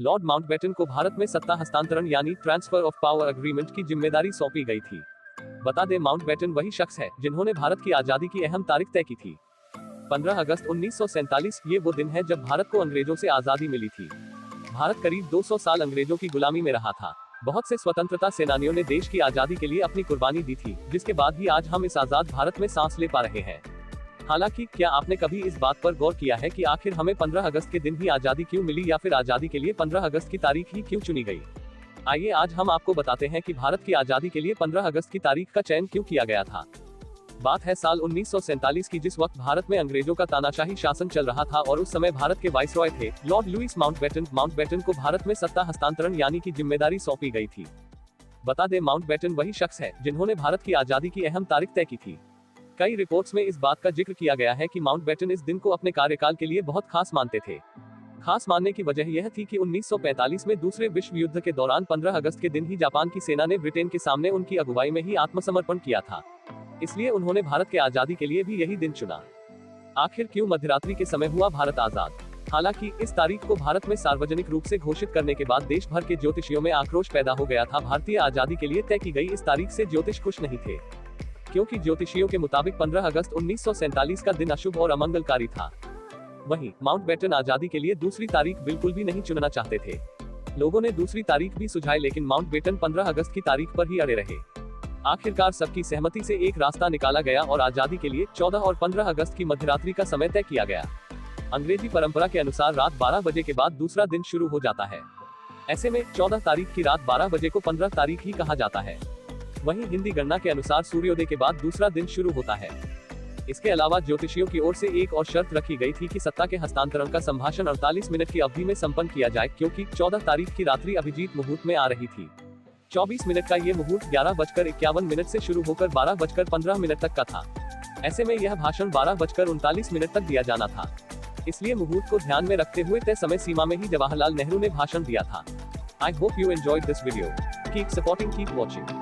Lord Mountbatten को भारत में सत्ता हस्तांतरण यानी ट्रांसफर ऑफ पावर एग्रीमेंट की जिम्मेदारी सौंपी गई थी। बता दें, माउंटबेटन वही शख्स है जिन्होंने भारत की आजादी की अहम तारीख तय की थी। 15 अगस्त 1947 ये वो दिन है जब भारत को अंग्रेजों से आजादी मिली थी। भारत करीब 200 साल अंग्रेजों की गुलामी में रहा था। बहुत से स्वतंत्रता सेनानियों ने देश की आजादी के लिए अपनी कुर्बानी दी थी, जिसके बाद ही आज हम इस आजाद भारत में सांस ले पा रहे हैं। हालांकि क्या आपने कभी इस बात पर गौर किया है कि आखिर हमें 15 अगस्त के दिन ही आजादी क्यों मिली, या फिर आजादी के लिए 15 अगस्त की तारीख ही क्यों चुनी गई? आइए आज हम आपको बताते हैं कि भारत की आजादी के लिए 15 अगस्त की तारीख का चयन क्यों किया गया था। बात है साल 1947 की, जिस वक्त भारत में अंग्रेजों का तानाशाही शासन चल रहा था और उस समय भारत के वाइसरॉय थे लॉर्ड लुईस माउंटबेटन। माउंटबेटन को भारत में सत्ता हस्तांतरण यानी कि जिम्मेदारी सौंपी गई थी। बता दें, माउंटबेटन वही शख्स है जिन्होंने भारत की आजादी की अहम तारीख तय की थी। कई रिपोर्ट्स में इस बात का जिक्र किया गया है कि माउंटबेटन इस दिन को अपने कार्यकाल के लिए बहुत खास मानते थे। खास मानने की वजह यह थी कि 1945 में दूसरे विश्व युद्ध के दौरान 15 अगस्त के दिन ही जापान की सेना ने ब्रिटेन के सामने उनकी अगुवाई में ही आत्मसमर्पण किया था। इसलिए उन्होंने भारत के आजादी के लिए भी यही दिन चुना। आखिर क्यों मध्यरात्रि के समय हुआ भारत आजाद? हालांकि इस तारीख को भारत में सार्वजनिक रूप से घोषित करने के बाद देश भर के ज्योतिषियों में आक्रोश पैदा हो गया था। भारतीय आजादी के लिए तय की गई इस तारीख से ज्योतिष खुश नहीं थे, क्योंकि ज्योतिषियों के मुताबिक 15 अगस्त 1947 का दिन अशुभ और अमंगलकारी था। वहीं माउंटबेटन आजादी के लिए दूसरी तारीख बिल्कुल भी नहीं चुनना चाहते थे। लोगों ने दूसरी तारीख भी सुझाई, लेकिन माउंटबेटन 15 अगस्त की तारीख पर ही अड़े रहे। आखिरकार सबकी सहमति से एक रास्ता निकाला गया और आजादी के लिए 14 और 15 अगस्त की मध्यरात्रि का समय तय किया गया। अंग्रेजी परंपरा के अनुसार रात 12 बजे के बाद दूसरा दिन शुरू हो जाता है। ऐसे में 14 तारीख की रात 12 बजे को 15 तारीख ही कहा जाता है। वहीं हिंदी गणना के अनुसार सूर्योदय के बाद दूसरा दिन शुरू होता है। इसके अलावा ज्योतिषियों की ओर से एक और शर्त रखी गई थी कि सत्ता के हस्तांतरण का संभाषण 48 मिनट की अवधि में संपन्न किया जाए, क्योंकि 14 तारीख की रात्रि अभिजीत मुहूर्त में आ रही थी। 24 मिनट का ये मुहूर्त 11:51 से शुरू होकर 12:15 तक का था। ऐसे में यह भाषण 12:39 तक दिया जाना था। इसलिए मुहूर्त को ध्यान में रखते हुए तय समय सीमा में ही जवाहरलाल नेहरू ने भाषण दिया था। I hope you enjoyed this video. Keep supporting, keep watching.